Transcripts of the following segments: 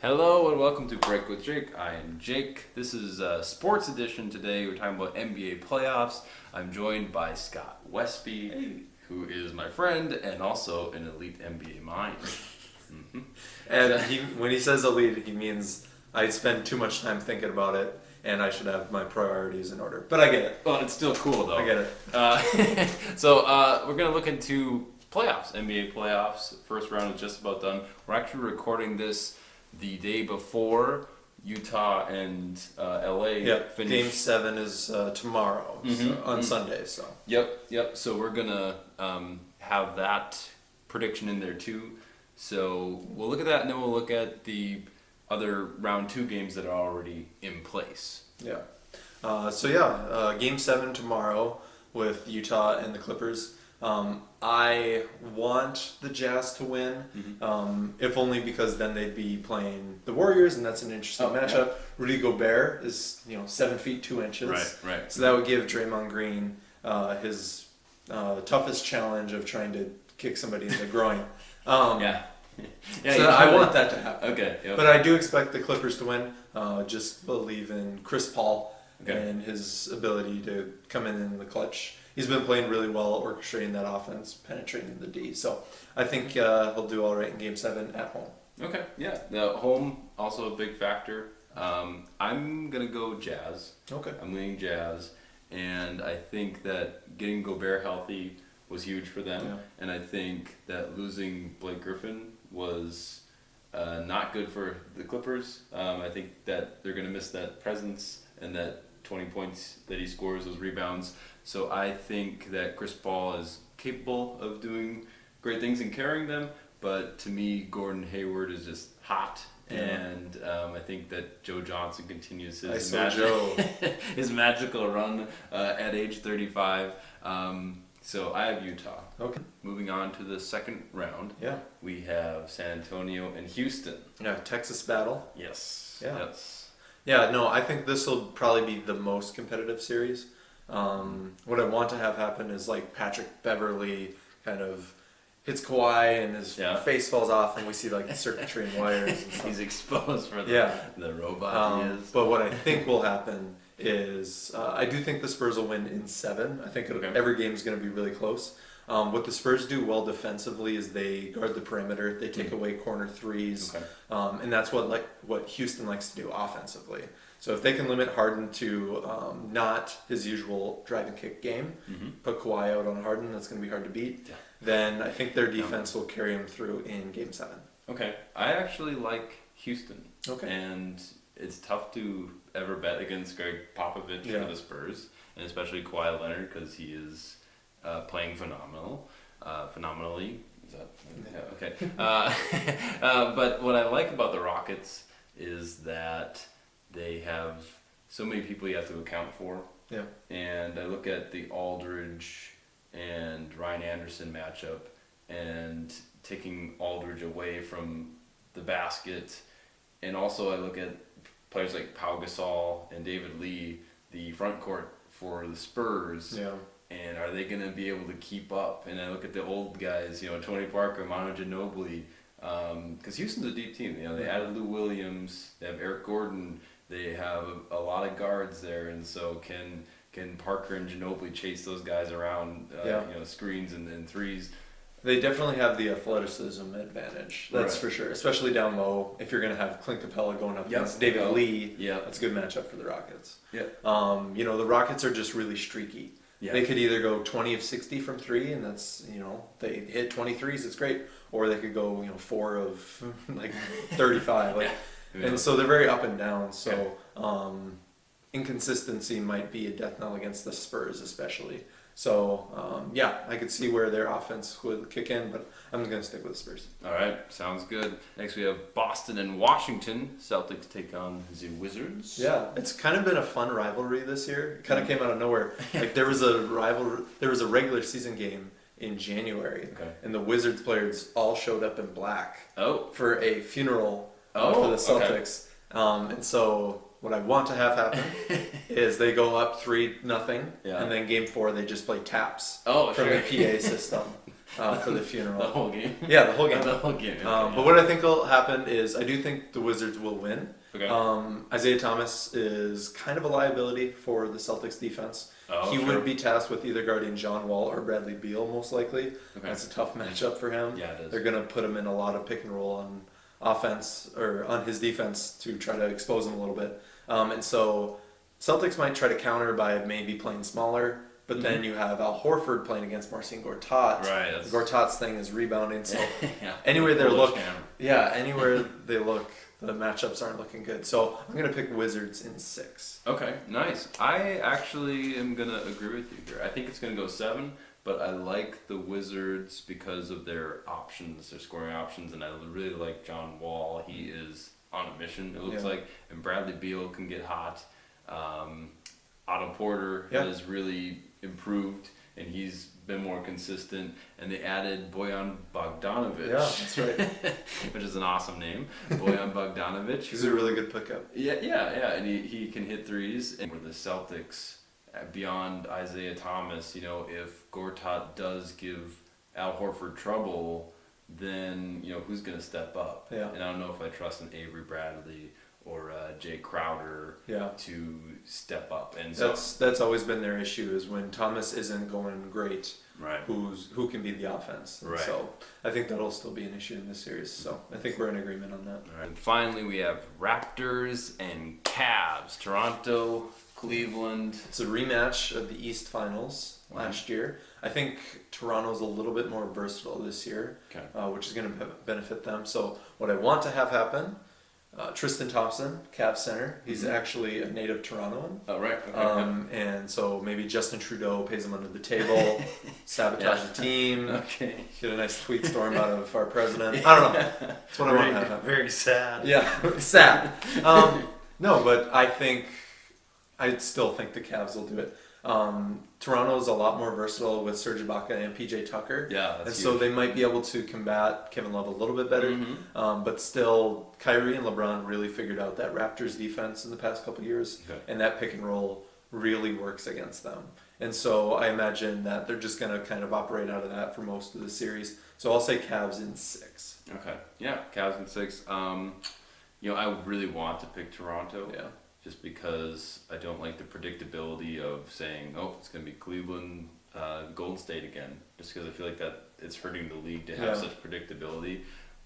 Hello and welcome to Break with Jake. I am Jake. This is a sports edition today. We're talking about NBA playoffs. I'm joined by Scott Westby, who is my friend and also an elite NBA mind. And when he says elite, he means I spend too much time thinking about it and I should have my priorities in order. But I get it. Well, it's still cool though. I get it. So we're going to look into playoffs, NBA playoffs. First round is just about done. We're actually recording this the day before Utah and LA finish. Game 7 is tomorrow on Sunday. So Yep. So we're gonna have that prediction in there too. So we'll look at that, and then we'll look at the other round 2 games that are already in place. Game 7 tomorrow with Utah and the Clippers. I want the Jazz to win, if only because then they'd be playing the Warriors, and that's an interesting matchup. Yeah. Rudy Gobert is 7 feet 2 inches, right. So that would give Draymond Green his toughest challenge of trying to kick somebody in the groin. I want that to happen. Okay, yep. But I do expect the Clippers to win. Just believe in Chris Paul and his ability to come in the clutch. He's been playing really well, orchestrating that offense, penetrating the D. So I think he'll do all right in Game 7 at home. Okay, yeah. The home, also a big factor. I'm going to go Jazz. Okay. I'm leaning Jazz. And I think that getting Gobert healthy was huge for them. Yeah. And I think that losing Blake Griffin was not good for the Clippers. I think that they're going to miss that presence and that 20 points that he scores, those rebounds. So I think that Chris Paul is capable of doing great things and carrying them, but to me, Gordon Hayward is just hot, and I think that Joe Johnson continues his magical run at age 35. So I have Utah. Okay. Moving on to the second round, we have San Antonio and Houston. Yeah, Texas battle. Yes. Yeah. Yes. Yeah, no, I think this will probably be the most competitive series. What I want to have happen is like Patrick Beverley kind of hits Kawhi and his face falls off and we see like circuitry and wires and stuff. He's exposed for the robot he is. But what I think will happen is I do think the Spurs will win in 7. I think every game is going to be really close. What the Spurs do well defensively is they guard the perimeter, they take away corner threes, and that's what Houston likes to do offensively. So if they can limit Harden to not his usual drive and kick game, put Kawhi out on Harden, that's going to be hard to beat, then I think their defense will carry him through in Game 7. Okay. I actually like Houston. Okay. And it's tough to ever bet against Greg Popovich for the Spurs, and especially Kawhi Leonard because he is playing phenomenally. Is that okay? But what I like about the Rockets is that they have so many people you have to account for. Yeah. And I look at the Aldridge and Ryan Anderson matchup and taking Aldridge away from the basket, and also I look at players like Pau Gasol and David Lee, the front court for the Spurs. Yeah. And are they going to be able to keep up? And I look at the old guys, Tony Parker, Manu Ginobili, because Houston's a deep team. They added Lou Williams, they have Eric Gordon, they have a lot of guards there, and so can Parker and Ginobili chase those guys around, screens and threes? They definitely have the athleticism advantage, that's for sure, especially down low. If you're going to have Clint Capella going up against David Lee, that's a good matchup for the Rockets. Yeah. The Rockets are just really streaky. Yeah. They could either go 20 of 60 from 3, and that's, they hit 23s, it's great. Or they could go, 4 of 35. And so they're very up and down. So inconsistency might be a death knell against the Spurs especially. So, I could see where their offense would kick in, but I'm going to stick with the Spurs. All right, sounds good. Next we have Boston and Washington. Celtics take on the Wizards. Yeah, it's kind of been a fun rivalry this year. It kind of came out of nowhere. There was a regular season game in January, and the Wizards players all showed up in black for a funeral for the Celtics. And so what I want to have happen is they go up 3-0, and then Game 4 they just play taps from the PA system. for the funeral. The whole game? Yeah, the whole game. The whole game. Okay, But what I think will happen is I do think the Wizards will win. Okay. Isaiah Thomas is kind of a liability for the Celtics defense. He would be tasked with either guarding John Wall or Bradley Beal, most likely. Okay. That's a tough matchup for him. Yeah, it is. They're going to put him in a lot of pick and roll on offense or on his defense to try to expose him a little bit. And so Celtics might try to counter by maybe playing smaller, but then you have Al Horford playing against Marcin Gortat. Right. Gortat's thing is rebounding, so yeah, anywhere they look, anywhere they look, the matchups aren't looking good. So I'm going to pick Wizards in 6. Okay, nice. I actually am going to agree with you here. I think it's going to go 7, but I like the Wizards because of their options, their scoring options, and I really like John Wall. He is on a mission, it looks like, and Bradley Beal can get hot. Otto Porter has really improved, and he's been more consistent, and they added Bojan Bogdanovic. Yeah, that's right. Which is an awesome name. Bojan Bogdanovic. He's a really good pickup. Yeah, and he can hit threes. And for the Celtics, beyond Isaiah Thomas, if Gortat does give Al Horford trouble, then, who's going to step up? Yeah. And I don't know if I trust an Avery Bradley or Jay Crowder to step up. And so that's always been their issue, is when Thomas isn't going great, right, who can be the offense. Right. So I think that'll still be an issue in this series. So I think we're in agreement on that. All right. And finally, we have Raptors and Cavs. Toronto, Cleveland. It's a rematch of the East Finals last year. I think Toronto's a little bit more versatile this year, which is going to benefit them. So what I want to have happen, Tristan Thompson, Cavs center. He's actually a native Torontoan. Oh, right. Okay, and so maybe Justin Trudeau pays him under the table, sabotage the team. Okay. Get a nice tweet storm out of our president. I don't know. That's what I want to have happen. Very sad. Yeah, sad. No, but I still think the Cavs will do it. Toronto's a lot more versatile with Serge Ibaka and PJ Tucker. Yeah, that's and huge. so they might be able to combat Kevin Love a little bit better. But still, Kyrie and LeBron really figured out that Raptors defense in the past couple of years, and that pick and roll really works against them. And so I imagine that they're just going to kind of operate out of that for most of the series. So I'll say Cavs in 6. Okay. Yeah, Cavs in 6. I really want to pick Toronto. Yeah. Just because I don't like the predictability of saying, it's going to be Cleveland, Golden State again. Just because I feel like that it's hurting the league to have such predictability.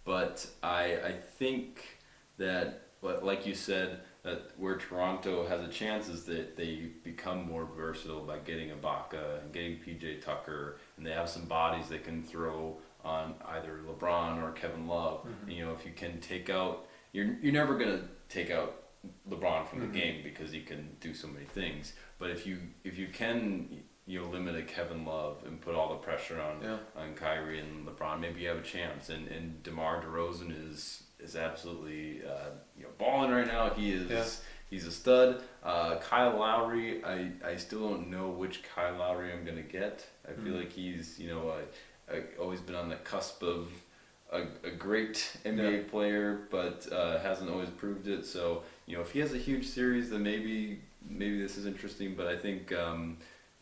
But I think that, like you said, that where Toronto has a chance is that they become more versatile by getting Ibaka and getting PJ Tucker, and they have some bodies they can throw on either LeBron or Kevin Love. And, if you can take out, you're never going to take out LeBron from the game because he can do so many things. But if you can limit a Kevin Love and put all the pressure on Kyrie and LeBron, maybe you have a chance. And DeMar DeRozan is absolutely balling right now. He's a stud. Kyle Lowry, I still don't know which Kyle Lowry I'm gonna get. I feel like he's always been on the cusp of a great NBA player, but hasn't always proved it. So if he has a huge series, then maybe this is interesting. But I think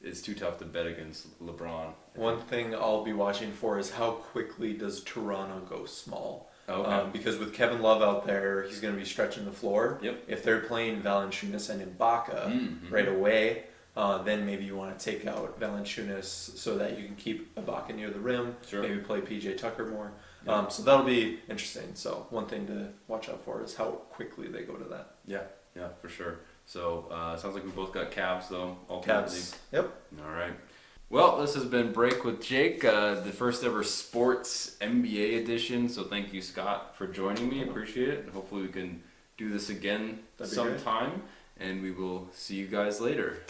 it's too tough to bet against LeBron. One thing I'll be watching for is how quickly does Toronto go small. Okay. Because with Kevin Love out there, he's going to be stretching the floor. Yep. If they're playing Valanciunas and Ibaka right away, then maybe you want to take out Valanciunas so that you can keep Ibaka near the rim. Sure. Maybe play PJ Tucker more. So that'll be interesting. So one thing to watch out for is how quickly they go to that. Yeah, for sure. So sounds like we both got Cavs though. Ultimately. Cavs. Yep. All right. Well, this has been Break with Jake, the first ever sports NBA edition. So thank you, Scott, for joining me. Appreciate it. And hopefully we can do this again sometime. And we will see you guys later.